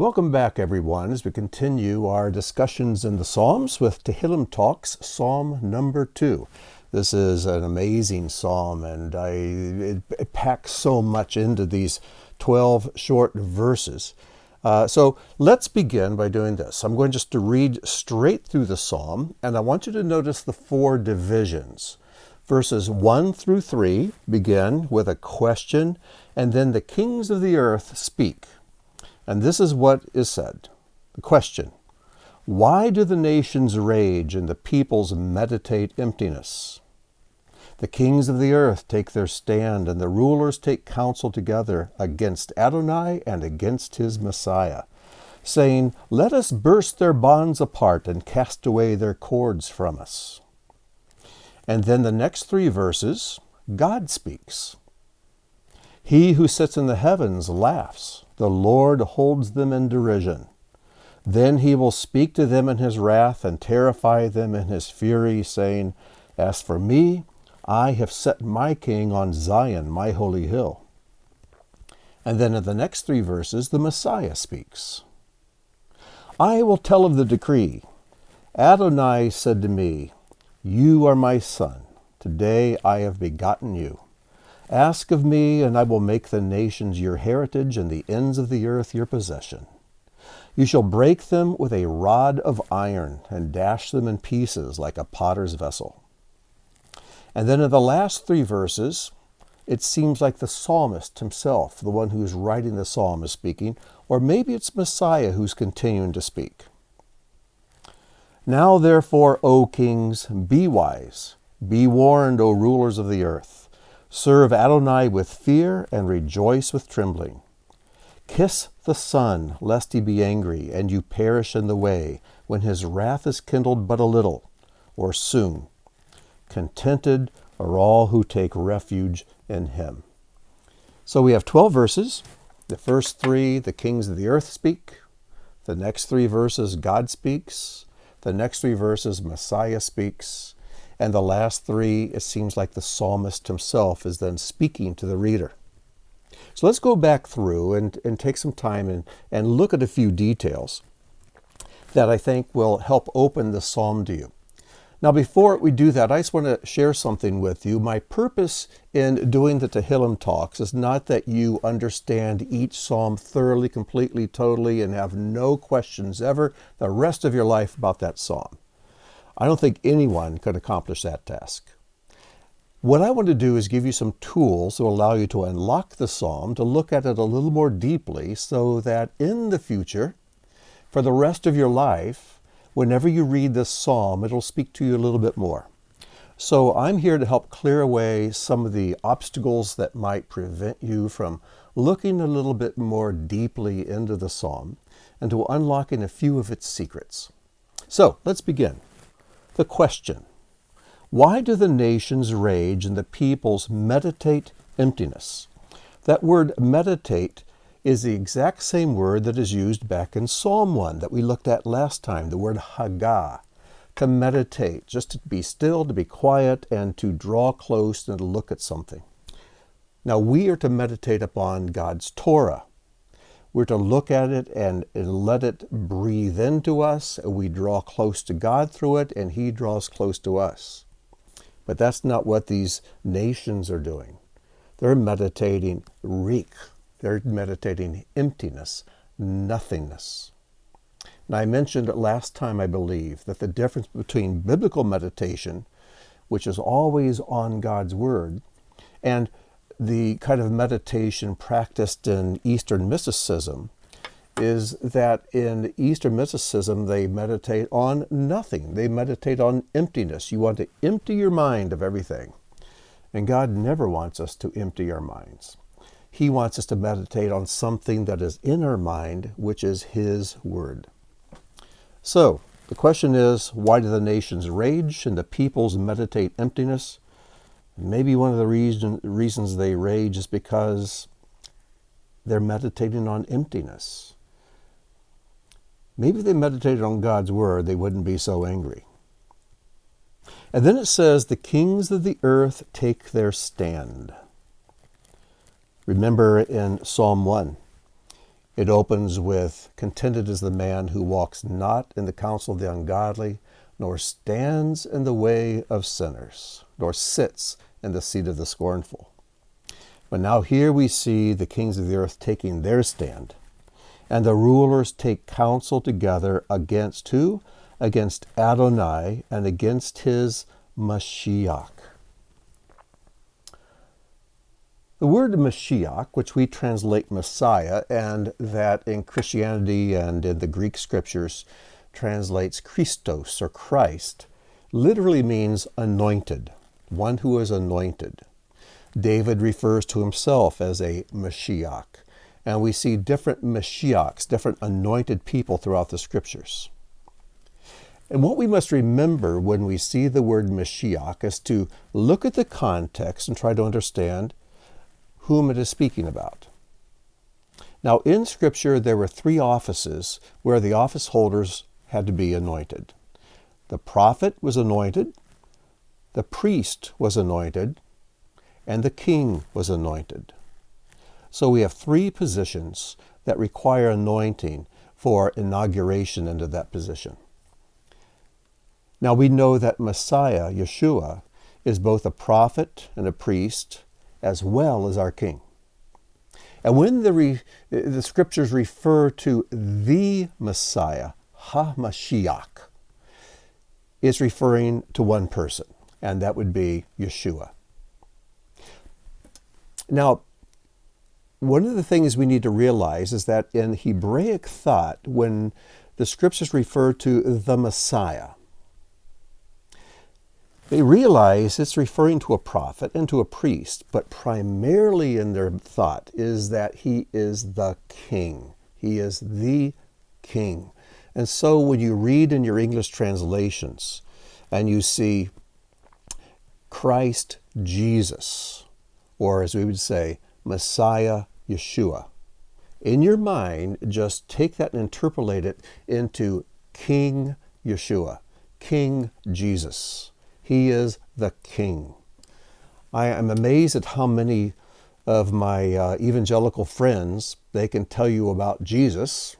Welcome back, everyone, as we continue our discussions in the Psalms with Tehillim Talks, Psalm number 2. This is an amazing psalm, and it packs so much into these 12 short verses. So let's begin by doing this. I'm going just to read straight through the psalm, and I want you to notice the 4 divisions. Verses 1 through 3 begin with a question, and then the kings of the earth speak. And this is what is said. The question: why do the nations rage and the peoples meditate emptiness? The kings of the earth take their stand, and the rulers take counsel together against Adonai and against his Messiah, saying, "Let us burst their bonds apart and cast away their cords from us." And then the next 3 verses, God speaks. He who sits in the heavens laughs. The Lord holds them in derision. Then he will speak to them in his wrath and terrify them in his fury, saying, "As for me, I have set my king on Zion, my holy hill." And then in the next 3 verses, the Messiah speaks. I will tell of the decree. Adonai said to me, "You are my son. Today I have begotten you. Ask of me, and I will make the nations your heritage and the ends of the earth your possession. You shall break them with a rod of iron and dash them in pieces like a potter's vessel." And then in the last 3 verses, it seems like the psalmist himself, the one who's writing the psalm, is speaking, or maybe it's Messiah who's continuing to speak. Now therefore, O kings, be wise. Be warned, O rulers of the earth. Serve Adonai with fear and rejoice with trembling. Kiss the Son, lest he be angry, and you perish in the way, when his wrath is kindled but a little, or soon. Contented are all who take refuge in him. So we have 12 verses. The first 3, the kings of the earth speak. The next 3 verses, God speaks. The next 3 verses, Messiah speaks. And the last 3, it seems like the psalmist himself is then speaking to the reader. So let's go back through and take some time and look at a few details that I think will help open the psalm to you. Now, before we do that, I just want to share something with you. My purpose in doing the Tehillim Talks is not that you understand each psalm thoroughly, completely, totally, and have no questions ever the rest of your life about that psalm. I don't think anyone could accomplish that task. What I want to do is give you some tools that will allow you to unlock the psalm, to look at it a little more deeply, so that in the future, for the rest of your life, whenever you read this psalm, it'll speak to you a little bit more. So I'm here to help clear away some of the obstacles that might prevent you from looking a little bit more deeply into the psalm and to unlocking a few of its secrets. So let's begin. The question: why do the nations rage and the peoples meditate emptiness? That word meditate is the exact same word that is used back in Psalm 1 that we looked at last time, the word hagah, to meditate, just to be still, to be quiet, and to draw close and to look at something. Now we are to meditate upon God's Torah. We're to look at it and let it breathe into us. We draw close to God through it, and he draws close to us. But that's not what these nations are doing. They're meditating rik. They're meditating emptiness, nothingness. Now, I mentioned it last time, I believe, that the difference between biblical meditation, which is always on God's Word, and the kind of meditation practiced in Eastern mysticism is that in Eastern mysticism, they meditate on nothing. They meditate on emptiness. You want to empty your mind of everything. And God never wants us to empty our minds. He wants us to meditate on something that is in our mind, which is his word. So the question is, why do the nations rage and the peoples meditate emptiness? Maybe one of the reasons they rage is because they're meditating on emptiness. Maybe if they meditated on God's word, they wouldn't be so angry. And then it says, the kings of the earth take their stand. Remember in Psalm 1, It opens with, "Contented is the man who walks not in the counsel of the ungodly, nor stands in the way of sinners, nor sits in the seat of the scornful." But now here we see the kings of the earth taking their stand. And the rulers take counsel together against who? Against Adonai and against his Mashiach. The word Mashiach, which we translate Messiah, and that in Christianity and in the Greek scriptures translates Christos or Christ, literally means anointed, one who is anointed. David refers to himself as a Mashiach. And we see different Mashiachs, different anointed people throughout the scriptures. And what we must remember when we see the word Mashiach is to look at the context and try to understand whom it is speaking about. Now, in Scripture, there were 3 offices where the office holders had to be anointed. The prophet was anointed, the priest was anointed, and the king was anointed. So we have 3 positions that require anointing for inauguration into that position. Now we know that Messiah, Yeshua, is both a prophet and a priest, as well as our king. And when the scriptures refer to the Messiah, HaMashiach, it's referring to one person, and that would be Yeshua. Now, one of the things we need to realize is that in Hebraic thought, when the scriptures refer to the Messiah, they realize it's referring to a prophet and to a priest, but primarily in their thought is that he is the king. He is the king. And so when you read in your English translations and you see Christ Jesus, or as we would say, Messiah Yeshua, in your mind, just take that and interpolate it into King Yeshua, King Jesus. He is the King. I am amazed at how many of my evangelical friends, they can tell you about Jesus,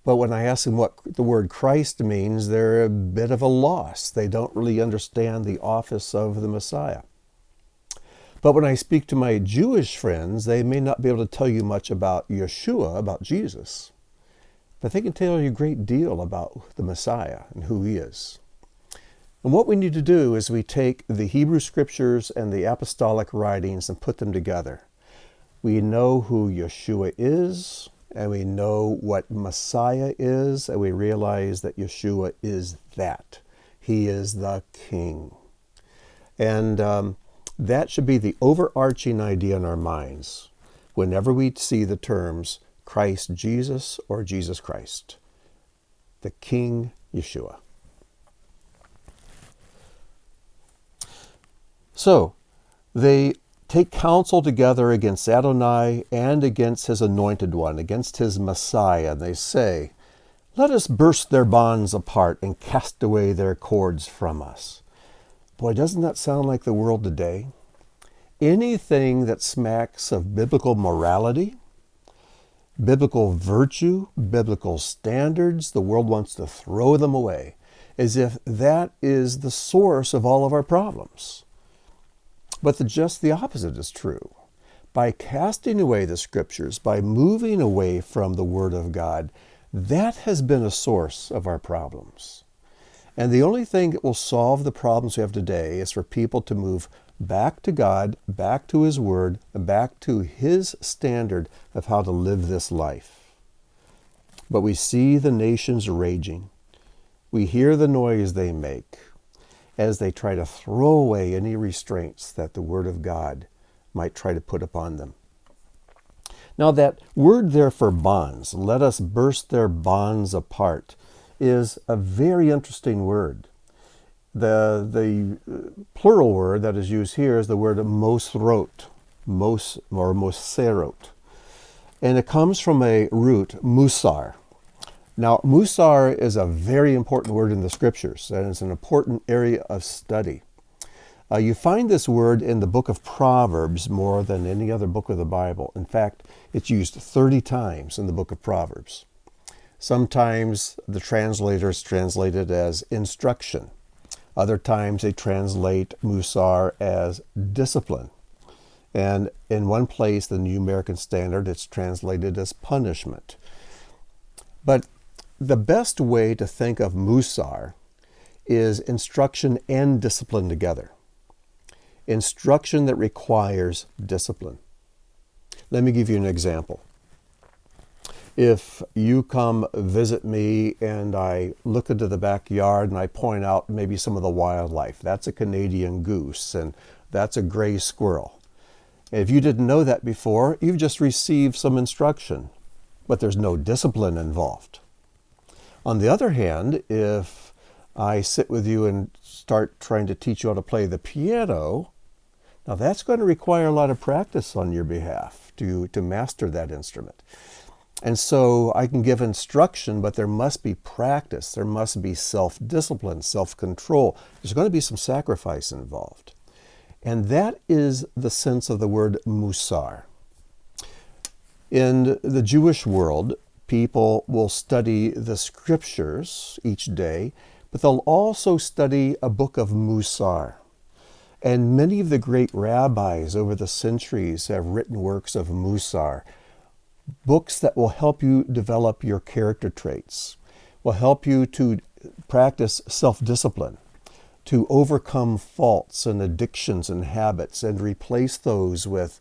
but when I ask them what the word Christ means, they're a bit of a loss. They don't really understand the office of the Messiah. But when I speak to my Jewish friends, they may not be able to tell you much about Yeshua, about Jesus, but they can tell you a great deal about the Messiah and who he is. And what we need to do is we take the Hebrew scriptures and the apostolic writings and put them together. We know who Yeshua is, and we know what Messiah is, and we realize that Yeshua is that. He is the King. And that should be the overarching idea in our minds whenever we see the terms Christ Jesus or Jesus Christ, the King Yeshua. So, they take counsel together against Adonai and against his anointed one, against his Messiah. And they say, "Let us burst their bonds apart and cast away their cords from us." Boy, doesn't that sound like the world today? Anything that smacks of biblical morality, biblical virtue, biblical standards, the world wants to throw them away, as if that is the source of all of our problems. But just the opposite is true. By casting away the scriptures, by moving away from the Word of God, that has been a source of our problems. And the only thing that will solve the problems we have today is for people to move back to God, back to his Word, and back to his standard of how to live this life. But we see the nations raging. We hear the noise they make as they try to throw away any restraints that the Word of God might try to put upon them. Now that word there for bonds, "let us burst their bonds apart," is a very interesting word. The plural word that is used here is the word mosrot, moserot. And it comes from a root, musar. Now, musar is a very important word in the scriptures, and it's an important area of study. You find this word in the book of Proverbs more than any other book of the Bible. In fact, it's used 30 times in the book of Proverbs. Sometimes the translators translate it as instruction. Other times they translate musar as discipline. And in one place, the New American Standard, it's translated as punishment. But the best way to think of musar is instruction and discipline together. Instruction that requires discipline. Let me give you an example. If you come visit me and I look into the backyard and I point out maybe some of the wildlife, that's a Canadian goose and that's a gray squirrel. If you didn't know that before, you've just received some instruction, but there's no discipline involved. On the other hand, if I sit with you and start trying to teach you how to play the piano, now that's going to require a lot of practice on your behalf to master that instrument. And so I can give instruction, but there must be practice. There must be self-discipline, self-control. There's going to be some sacrifice involved. And that is the sense of the word musar. In the Jewish world, people will study the scriptures each day, but they'll also study a book of musar. And many of the great rabbis over the centuries have written works of musar, books that will help you develop your character traits, will help you to practice self-discipline, to overcome faults and addictions and habits and replace those with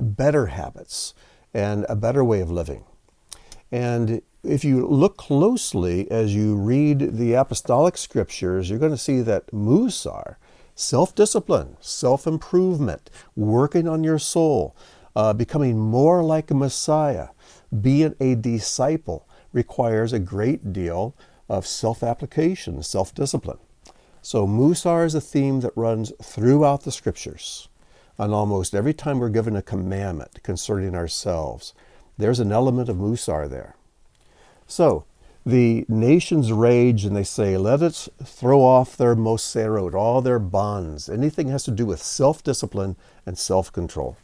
better habits and a better way of living. And if you look closely as you read the apostolic scriptures, you're going to see that musar, self-discipline, self-improvement, working on your soul, becoming more like a Messiah, being a disciple, requires a great deal of self-application, self-discipline. So musar is a theme that runs throughout the scriptures. And almost every time we're given a commandment concerning ourselves, there's an element of musar there. So the nations rage and they say, let us throw off their moserot, all their bonds, anything has to do with self-discipline and self-control,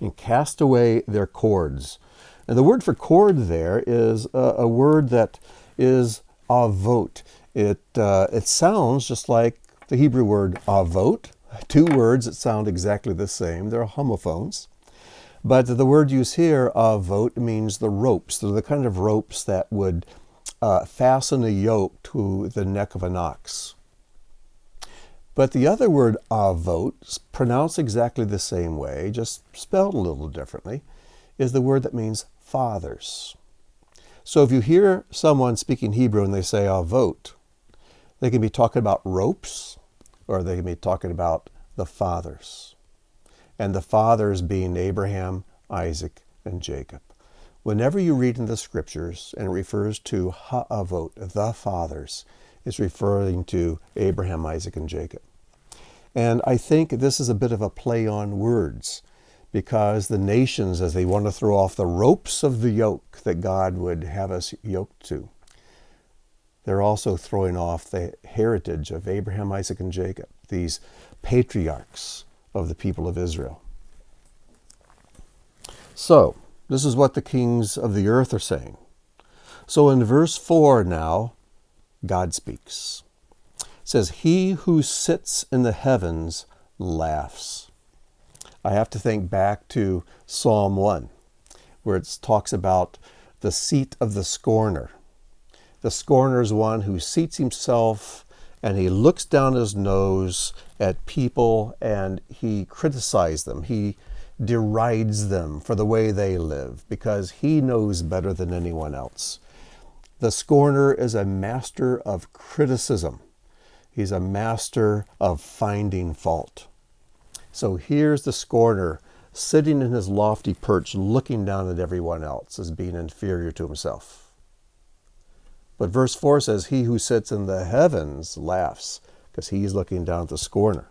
and cast away their cords. And the word for cord there is a word that is avot. It sounds just like the Hebrew word avot, two words that sound exactly the same. They're homophones. But the word used here, avot, means the ropes. They're the kind of ropes that would fasten a yoke to the neck of an ox. But the other word avot, pronounced exactly the same way, just spelled a little differently, is the word that means fathers. So if you hear someone speaking Hebrew and they say avot, they can be talking about ropes or they can be talking about the fathers. And the fathers being Abraham, Isaac, and Jacob. Whenever you read in the scriptures and it refers to ha'avot, the fathers, it's referring to Abraham, Isaac, and Jacob. And I think this is a bit of a play on words because the nations, as they want to throw off the ropes of the yoke that God would have us yoked to, they're also throwing off the heritage of Abraham, Isaac, and Jacob, these patriarchs of the people of Israel. So, this is what the kings of the earth are saying. So in verse 4 now, God speaks. It says, he who sits in the heavens laughs. I have to think back to Psalm 1, where it talks about the seat of the scorner. The scorner is one who seats himself and he looks down his nose at people and he criticizes them. He derides them for the way they live because he knows better than anyone else. The scorner is a master of criticism. He's a master of finding fault. So here's the scorner sitting in his lofty perch looking down at everyone else as being inferior to himself. But verse 4 says, he who sits in the heavens laughs because he's looking down at the scorner.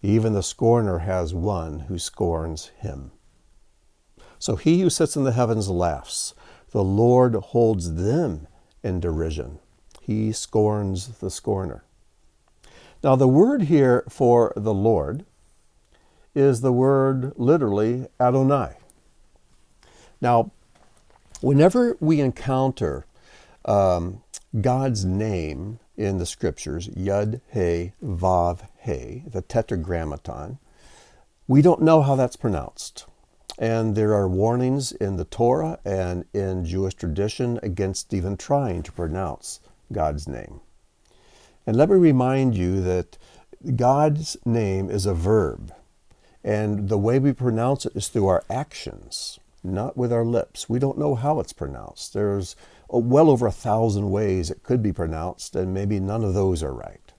Even the scorner has one who scorns him. So he who sits in the heavens laughs. The Lord holds them in derision. He scorns the scorner. Now, the word here for the Lord is the word literally Adonai. Now, whenever we encounter God's name in the scriptures, Yud, He, Vav, He, the Tetragrammaton, we don't know how that's pronounced. And there are warnings in the Torah and in Jewish tradition against even trying to pronounce God's name. And let me remind you that God's name is a verb. And the way we pronounce it is through our actions, not with our lips. We don't know how it's pronounced. There's well over 1,000 ways it could be pronounced, and maybe none of those are right.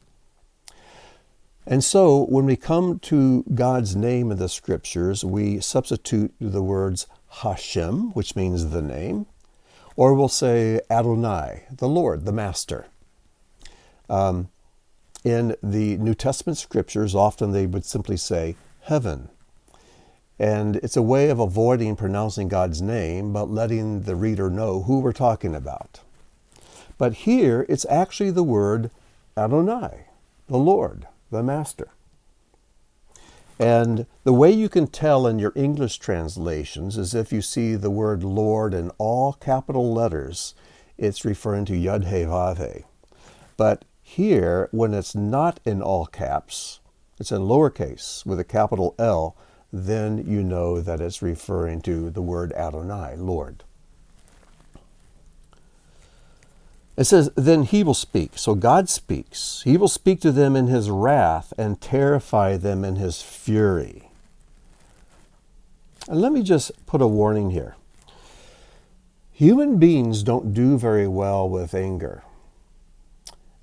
And so when we come to God's name in the scriptures, we substitute the words Hashem, which means the name, or we'll say Adonai, the Lord, the Master. In the New Testament scriptures, often they would simply say heaven. And it's a way of avoiding pronouncing God's name, but letting the reader know who we're talking about. But here, it's actually the word Adonai, the Lord, the Master. And the way you can tell in your English translations is if you see the word Lord in all capital letters, it's referring to Yud He Vav He. But here, when it's not in all caps, it's in lowercase with a capital L, then you know that it's referring to the word Adonai, Lord. It says, then he will speak. So God speaks. He will speak to them in his wrath and terrify them in his fury. And let me just put a warning here. Human beings don't do very well with anger.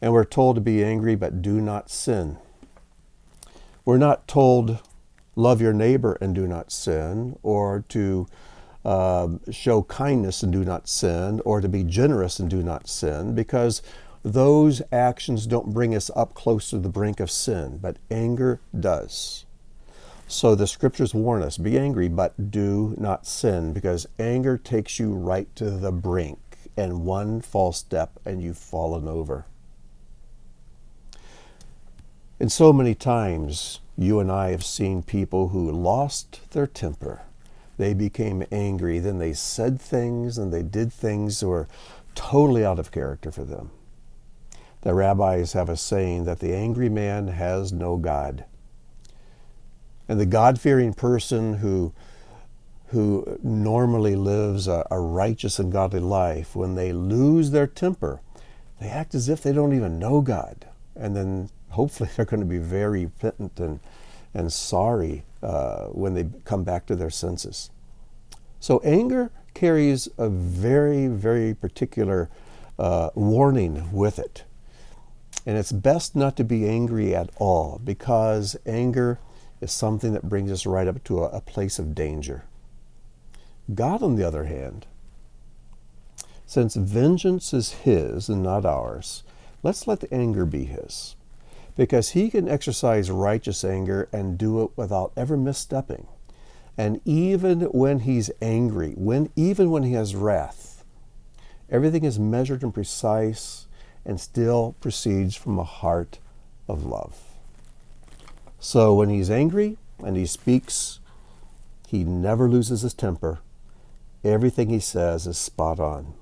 And we're told to be angry, but do not sin. We're not told, love your neighbor and do not sin, or to show kindness and do not sin, or to be generous and do not sin, because those actions don't bring us up close to the brink of sin, but anger does. So the scriptures warn us, be angry, but do not sin, because anger takes you right to the brink, and one false step and you've fallen over. And so many times, you and I have seen people who lost their temper. They became angry, then they said things and they did things that were totally out of character for them. The rabbis have a saying that the angry man has no God. And the God-fearing person who normally lives a righteous and godly life, when they lose their temper, they act as if they don't even know God. And then hopefully they're going to be very repentant and sorry when they come back to their senses. So anger carries a very, very particular warning with it. And it's best not to be angry at all, because anger is something that brings us right up to a place of danger. God, on the other hand, since vengeance is his and not ours, let's let the anger be his. Because he can exercise righteous anger and do it without ever misstepping. And even when he's angry, even when he has wrath, everything is measured and precise and still proceeds from a heart of love. So when he's angry and he speaks, he never loses his temper. Everything he says is spot on.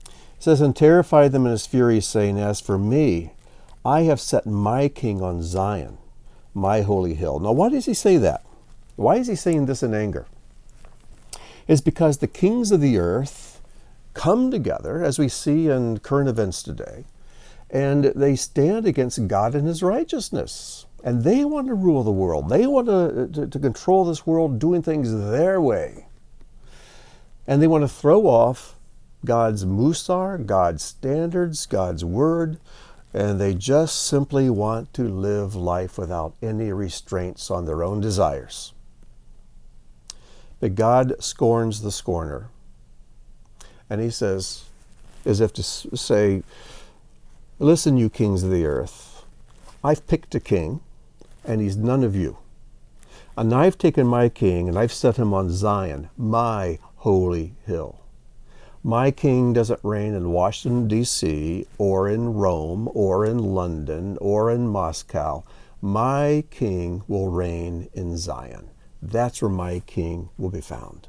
It says, and terrify them in his fury, saying, as for me, I have set my king on Zion, my holy hill. Now, why does he say that? Why is he saying this in anger? It's because the kings of the earth come together, as we see in current events today, and they stand against God and his righteousness. And they want to rule the world. They want to control this world, doing things their way. And they want to throw off God's musar, God's standards, God's word, and they just simply want to live life without any restraints on their own desires. But God scorns the scorner. And he says, as if to say, listen, you kings of the earth, I've picked a king, and he's none of you. And I've taken my king, and I've set him on Zion, my holy hill. My king doesn't reign in Washington, D.C., or in Rome, or in London, or in Moscow. My king will reign in Zion. That's where my king will be found.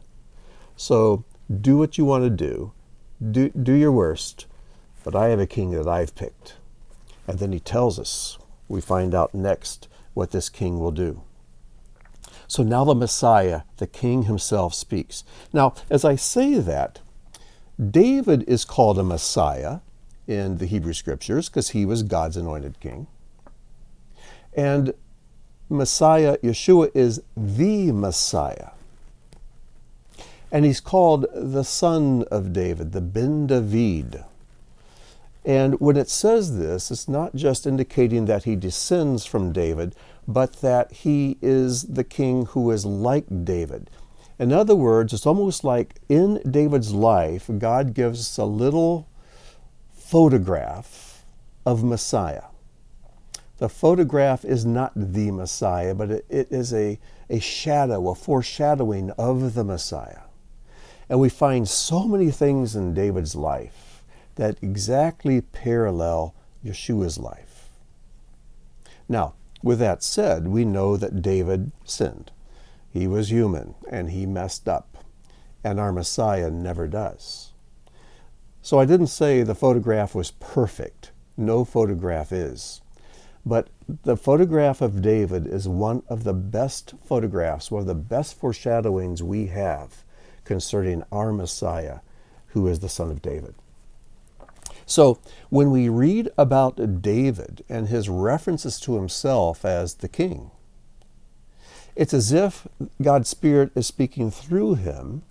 So do what you want to do. Do your worst. But I have a king that I've picked. And then he tells us, we find out next what this king will do. So now the Messiah, the king himself, speaks. Now, as I say that, David is called a Messiah in the Hebrew Scriptures because he was God's anointed king. And Messiah, Yeshua, is the Messiah. And he's called the son of David, the Ben David. And when it says this, it's not just indicating that he descends from David, but that he is the king who is like David. In other words, it's almost like in David's life, God gives us a little photograph of Messiah. The photograph is not the Messiah, but it is a shadow, a foreshadowing of the Messiah. And we find so many things in David's life that exactly parallel Yeshua's life. Now, with that said, we know that David sinned. He was human, and he messed up. And our Messiah never does. So I didn't say the photograph was perfect. No photograph is. But the photograph of David is one of the best photographs, one of the best foreshadowings we have concerning our Messiah, who is the son of David. So when we read about David and his references to himself as the king, it's as if God's Spirit is speaking through him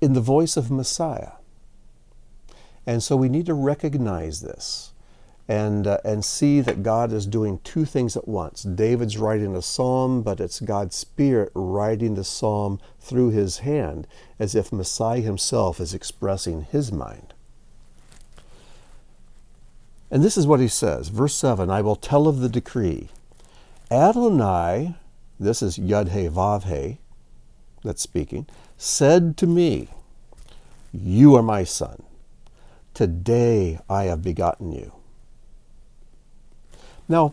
in the voice of Messiah. And so we need to recognize this and see that God is doing two things at once. David's writing a psalm, but it's God's Spirit writing the psalm through his hand, as if Messiah himself is expressing his mind. And this is what he says, verse 7, I will tell of the decree. Adonai, this is Yud-He Vav-He that's speaking, said to me, you are my son. Today I have begotten you. Now,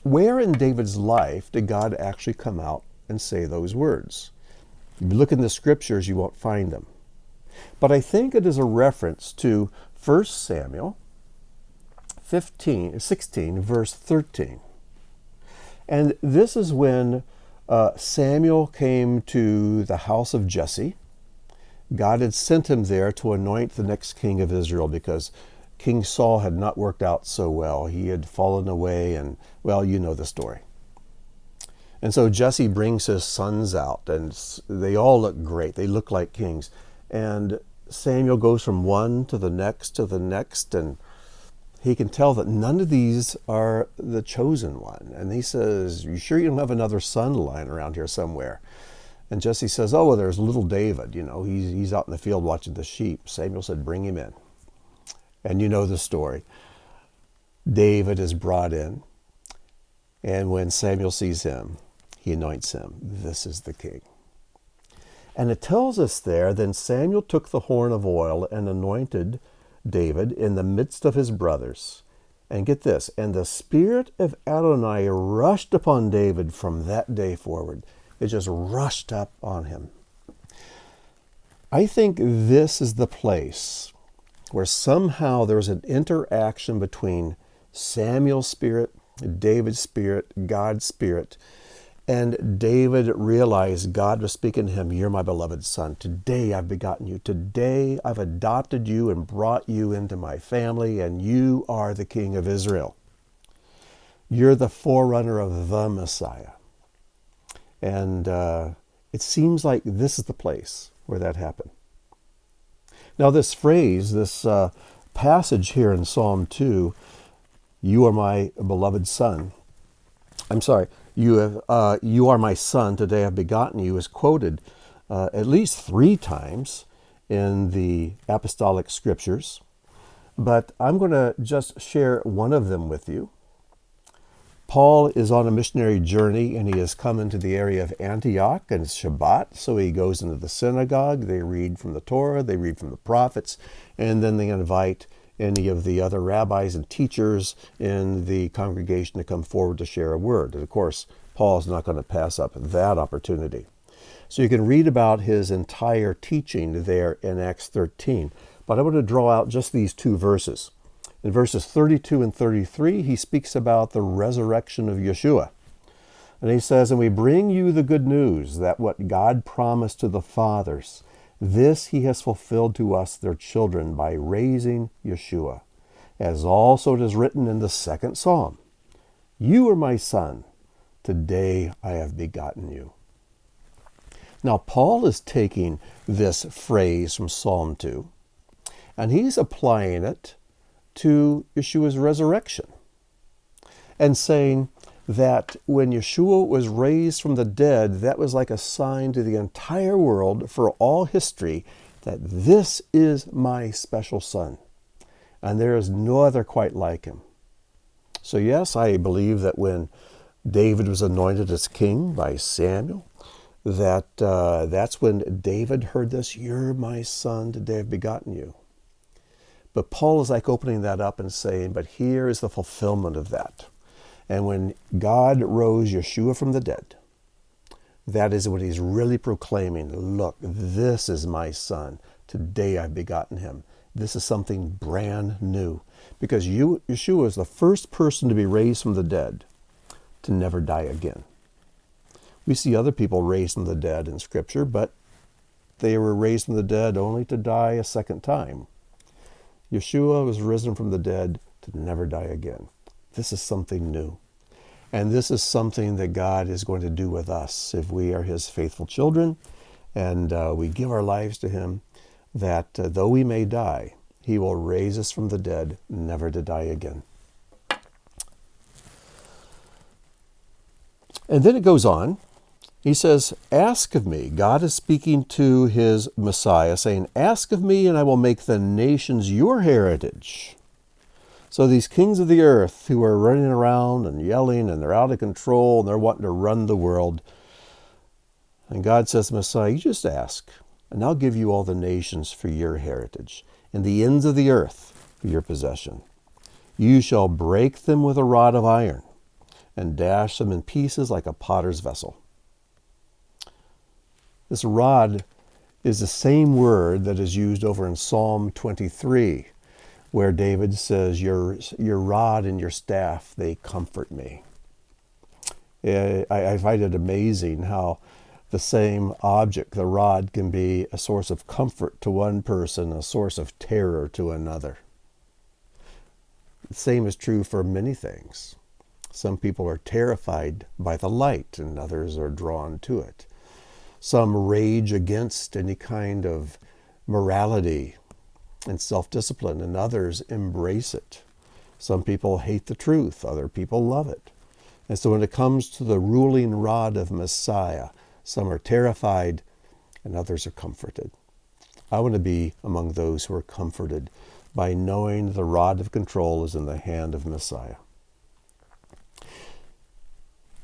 where in David's life did God actually come out and say those words? If you look in the scriptures, you won't find them. But I think it is a reference to 1 Samuel 16, verse 13. And this is when Samuel came to the house of Jesse. God had sent him there to anoint the next king of Israel because King Saul had not worked out so well. He had fallen away, and, well, you know the story. And so Jesse brings his sons out, and they all look great. They look like kings. And Samuel goes from one to the next, and he can tell that none of these are the chosen one. And he says, you sure you don't have another son lying around here somewhere? And Jesse says, oh, well, there's little David. You know, he's out in the field watching the sheep. Samuel said, bring him in. And you know the story. David is brought in, and when Samuel sees him, he anoints him. This is the king. And it tells us there, then Samuel took the horn of oil and anointed David in the midst of his brothers. And get this, and the Spirit of Adonai rushed upon David from that day forward. It just rushed up on him. I think this is the place where somehow there's an interaction between Samuel's spirit, David's spirit, God's spirit, and David realized God was speaking to him, you're my beloved son. Today I've begotten you. Today I've adopted you and brought you into my family, and you are the king of Israel. You're the forerunner of the Messiah. And it seems like this is the place where that happened. Now this phrase, this passage here in Psalm 2, you are my beloved son. I'm sorry, you are my son, today I've begotten you, is quoted at least 3 times in the apostolic scriptures. But I'm going to just share one of them with you. Paul is on a missionary journey, and he has come into the area of Antioch, and it's Shabbat, so he goes into the synagogue. They read from the Torah, they read from the prophets, and then they invite any of the other rabbis and teachers in the congregation to come forward to share a word. And of course, Paul's not going to pass up that opportunity. So you can read about his entire teaching there in Acts 13. But I want to draw out just these two verses. In verses 32 and 33, he speaks about the resurrection of Yeshua. And he says, "And we bring you the good news that what God promised to the fathers, this he has fulfilled to us, their children, by raising Yeshua. As also it is written in the second psalm, 'You are my son, today I have begotten you.'" Now, Paul is taking this phrase from Psalm 2, and he's applying it to Yeshua's resurrection and saying that when Yeshua was raised from the dead, that was like a sign to the entire world for all history that this is my special son, and there is no other quite like him. So yes, I believe that when David was anointed as king by Samuel, that's when David heard this, "You're my son, today I've begotten you." But Paul is like opening that up and saying, but here is the fulfillment of that. And when God rose Yeshua from the dead, that is what he's really proclaiming. Look, this is my son. Today I've begotten him. This is something brand new. Because Yeshua is the first person to be raised from the dead to never die again. We see other people raised from the dead in Scripture, but they were raised from the dead only to die a second time. Yeshua was risen from the dead to never die again. This is something new. And this is something that God is going to do with us if we are his faithful children and we give our lives to him, that though we may die, he will raise us from the dead, never to die again. And then it goes on. He says, "Ask of me." God is speaking to his Messiah, saying, "Ask of me, and I will make the nations your heritage." So these kings of the earth who are running around and yelling, and they're out of control, and they're wanting to run the world. And God says to Messiah, "You just ask, and I'll give you all the nations for your heritage, and the ends of the earth for your possession. You shall break them with a rod of iron, and dash them in pieces like a potter's vessel." This rod is the same word that is used over in Psalm 23, where David says, your rod and your staff, they comfort me. I find it amazing how the same object, the rod, can be a source of comfort to one person, a source of terror to another. The same is true for many things. Some people are terrified by the light, and others are drawn to it. Some rage against any kind of morality and self-discipline, and others embrace it. Some people hate the truth, other people love it. And so when it comes to the ruling rod of Messiah, some are terrified and others are comforted. I want to be among those who are comforted by knowing the rod of control is in the hand of Messiah.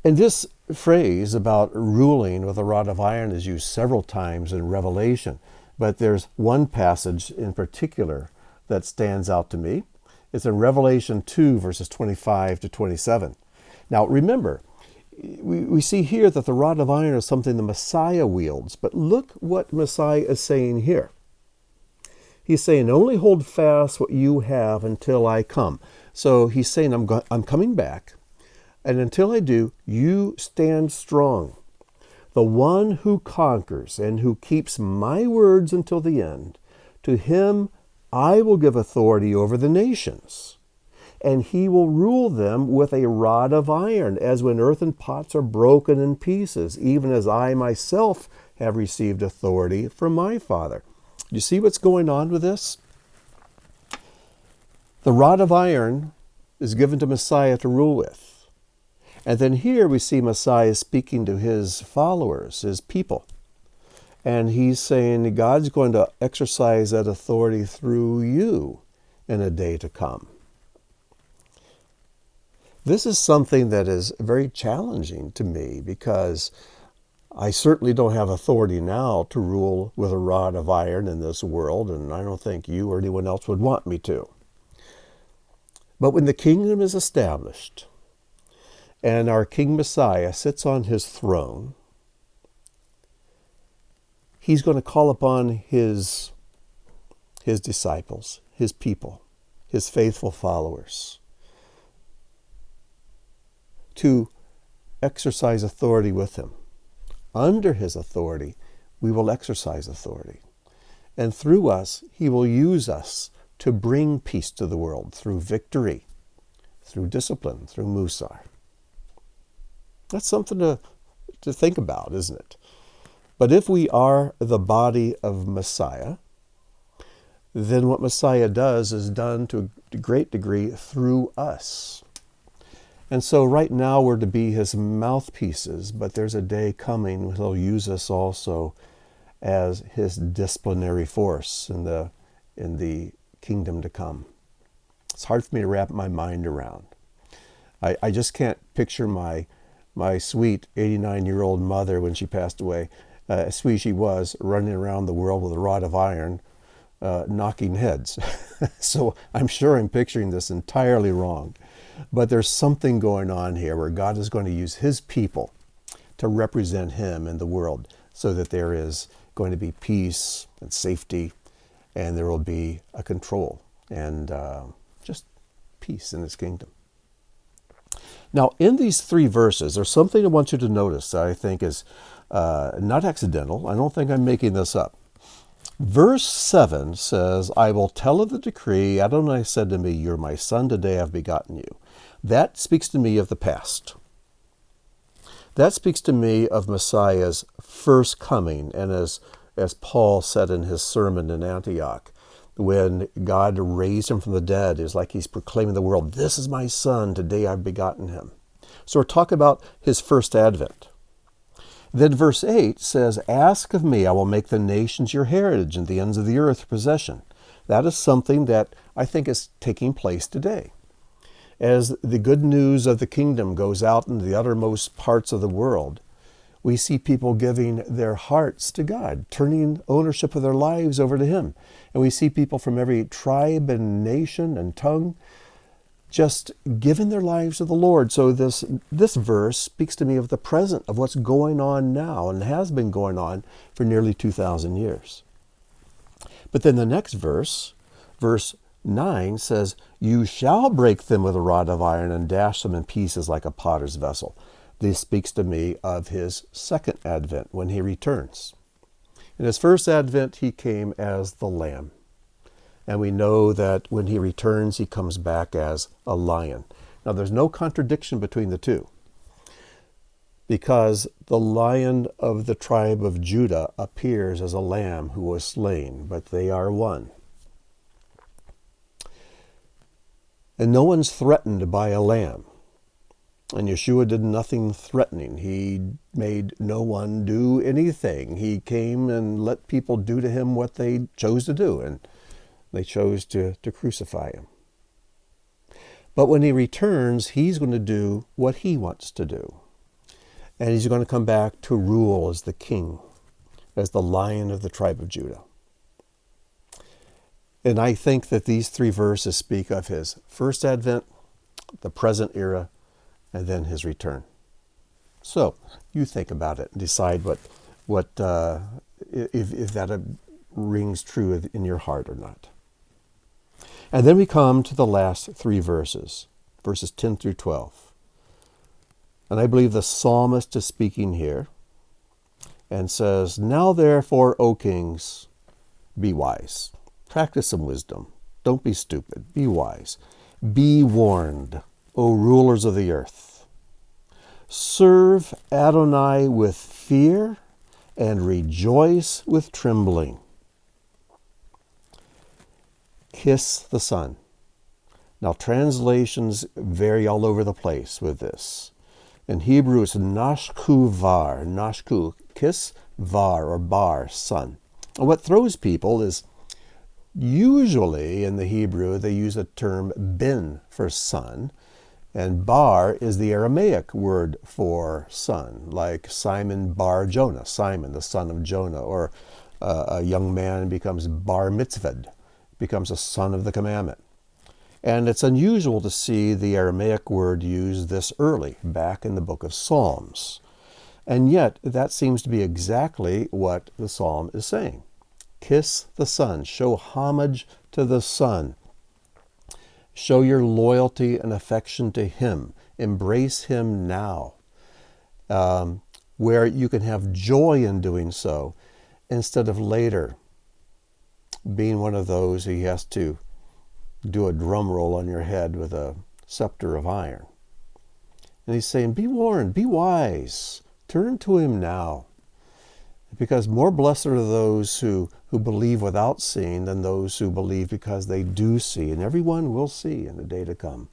And this phrase about ruling with a rod of iron is used several times in Revelation, but there's one passage in particular that stands out to me. It's in Revelation 2, verses 25 to 27. Now remember, we see here that the rod of iron is something the Messiah wields, but look what Messiah is saying here. He's saying, "Only hold fast what you have until I come." So he's saying, I'm coming back. And until I do, you stand strong. The one who conquers and who keeps my words until the end, to him I will give authority over the nations. And he will rule them with a rod of iron, as when earthen pots are broken in pieces, even as I myself have received authority from my Father. Do you see what's going on with this? The rod of iron is given to Messiah to rule with. And then here we see Messiah speaking to his followers, his people. And he's saying God's going to exercise that authority through you in a day to come. This is something that is very challenging to me because I certainly don't have authority now to rule with a rod of iron in this world, and I don't think you or anyone else would want me to. But when the kingdom is established and our King Messiah sits on his throne, he's going to call upon his disciples, his people, his faithful followers, to exercise authority with him. Under his authority, we will exercise authority. And through us, he will use us to bring peace to the world through victory, through discipline, through Musar. That's something to think about, isn't it? But if we are the body of Messiah, then what Messiah does is done to a great degree through us. And so right now we're to be his mouthpieces, but there's a day coming when he'll use us also as his disciplinary force in the kingdom to come. It's hard for me to wrap my mind around. I just can't picture my sweet 89-year-old mother when she passed away, as sweet as she was, running around the world with a rod of iron, knocking heads. So I'm sure I'm picturing this entirely wrong. But there's something going on here where God is going to use his people to represent him in the world so that there is going to be peace and safety, and there will be a control and just peace in his kingdom. Now, in these 3 verses, there's something I want you to notice that I think is not accidental. I don't think I'm making this up. Verse 7 says, I will tell of the decree. Adonai said to me, you're my son, today I've begotten you. That speaks to me of the past. That speaks to me of Messiah's first coming. And as Paul said in his sermon in Antioch, when God raised him from the dead, it's like he's proclaiming the world, this is my son, today I've begotten him. So we're talking about his first advent. Then verse 8 says, ask of me, I will make the nations your heritage and the ends of the earth your possession. That is something that I think is taking place today. As the good news of the kingdom goes out into the uttermost parts of the world, we see people giving their hearts to God, turning ownership of their lives over to him. And we see people from every tribe and nation and tongue just giving their lives to the Lord. So this verse speaks to me of the present, of what's going on now and has been going on for nearly 2,000 years. But then the next verse, verse 9 says, you shall break them with a rod of iron and dash them in pieces like a potter's vessel. This speaks to me of his second advent when he returns. In his first advent, he came as the lamb. And we know that when he returns, he comes back as a lion. Now, there's no contradiction between the two, because the Lion of the tribe of Judah appears as a lamb who was slain, but they are one. And no one's threatened by a lamb. And Yeshua did nothing threatening. He made no one do anything. He came and let people do to him what they chose to do, and they chose to crucify him. But when he returns, he's going to do what he wants to do. And he's going to come back to rule as the king, as the Lion of the tribe of Judah. And I think that these 3 verses speak of his first advent, the present era, and then his return. So you think about it and decide if that rings true in your heart or not. And then we come to the last 3 verses, verses 10 through 12. And I believe the psalmist is speaking here and says, now therefore, O kings, be wise. Practice some wisdom. Don't be stupid. Be wise. Be warned, O rulers of the earth. Serve Adonai with fear and rejoice with trembling. Kiss the Son. Now, translations vary all over the place with this. In Hebrew, it's nashku var, nashku, kiss var or bar, son. And what throws people is usually in the Hebrew, they use the term ben for son, And bar is the Aramaic word for son, like Simon bar Jonah, Simon, the son of Jonah, or a young man becomes bar mitzvahed, becomes a son of the commandment. And it's unusual to see the Aramaic word used this early, back in the book of Psalms. And yet, that seems to be exactly what the psalm is saying. Kiss the Son, show homage to the Son. Show your loyalty and affection to Him. Embrace Him now, where you can have joy in doing so, instead of later being one of those who has to do a drum roll on your head with a scepter of iron. And He's saying, be warned, be wise, turn to Him now. Because more blessed are those who believe without seeing than those who believe because they do see. And everyone will see in the day to come.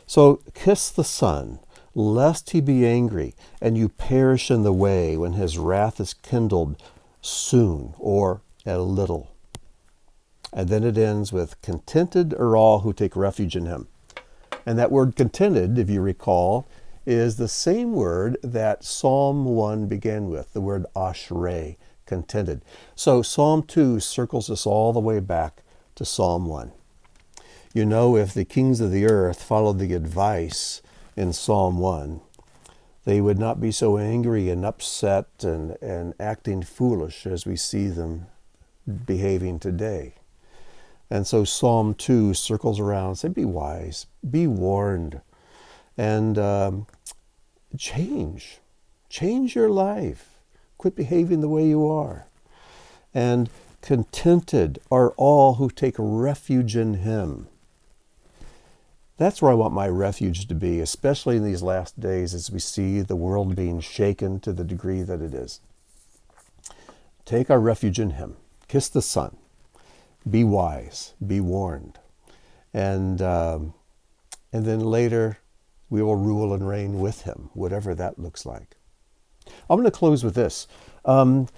So kiss the Son, lest He be angry, and you perish in the way when His wrath is kindled soon or a little. And then it ends with, contented are all who take refuge in Him. And that word contented, if you recall, is the same word that Psalm 1 began with, the word ashrei, contented. So Psalm 2 circles us all the way back to Psalm 1. You know, if the kings of the earth followed the advice in Psalm 1, they would not be so angry and upset and acting foolish as we see them behaving today. And so Psalm 2 circles around and says, be wise, be warned, and change your life. Quit behaving the way you are. And contented are all who take refuge in Him. That's where I want my refuge to be, especially in these last days as we see the world being shaken to the degree that it is. Take our refuge in Him. Kiss the Son. Be wise. Be warned. And then later, we will rule and reign with Him, whatever that looks like. I'm going to close with this. In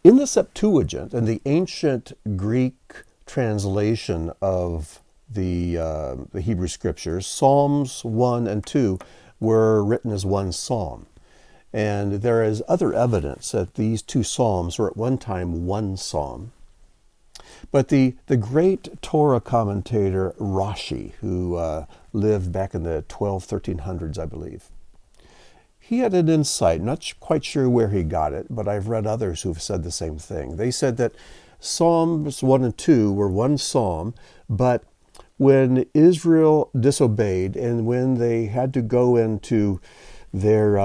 the Septuagint, in the ancient Greek translation of the Hebrew Scriptures, Psalms 1 and 2 were written as one psalm. And there is other evidence that these two psalms were at one time one psalm. But the great Torah commentator Rashi, who lived back in the 1300s, I believe, he had an insight. Not quite sure where he got it, but I've read others who've said the same thing. They said that Psalms 1 and 2 were one psalm, but when Israel disobeyed and when they had to go into their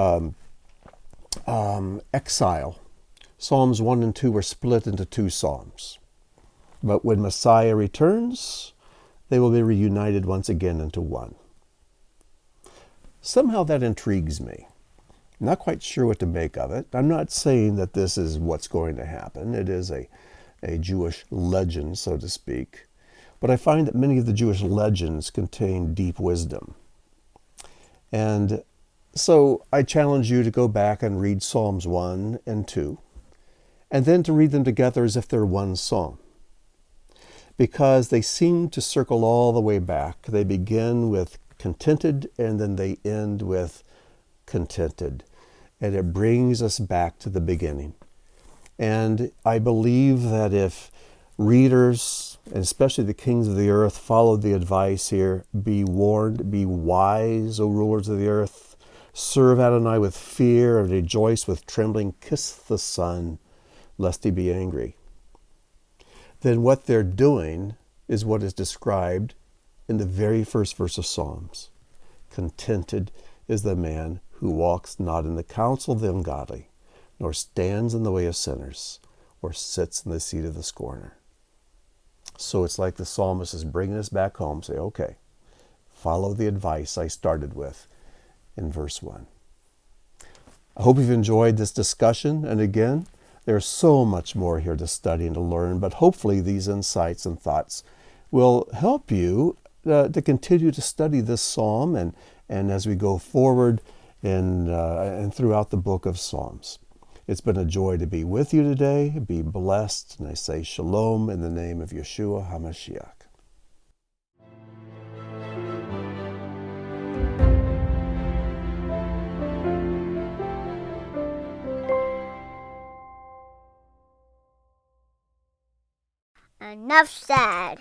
exile, Psalms 1 and 2 were split into two psalms. But when Messiah returns, they will be reunited once again into one. Somehow that intrigues me. I'm not quite sure what to make of it. I'm not saying that this is what's going to happen. It is a Jewish legend, so to speak. But I find that many of the Jewish legends contain deep wisdom. And so I challenge you to go back and read Psalms 1 and 2, and then to read them together as if they're one psalm. Because they seem to circle all the way back. They begin with contented, and then they end with contented. And it brings us back to the beginning. And I believe that if readers, and especially the kings of the earth, followed the advice here, be warned, be wise, O rulers of the earth, serve Adonai with fear and rejoice with trembling, kiss the Son, lest He be angry. Then what they're doing is what is described in the very first verse of Psalms. Contented is the man who walks not in the counsel of the ungodly, nor stands in the way of sinners, or sits in the seat of the scorner. So it's like the psalmist is bringing us back home, say, okay, follow the advice I started with in verse 1. I hope you've enjoyed this discussion, and again, there's so much more here to study and to learn, but hopefully these insights and thoughts will help you to continue to study this psalm and as we go forward and throughout the book of Psalms. It's been a joy to be with you today. Be blessed, and I say shalom in the name of Yeshua HaMashiach. enough said.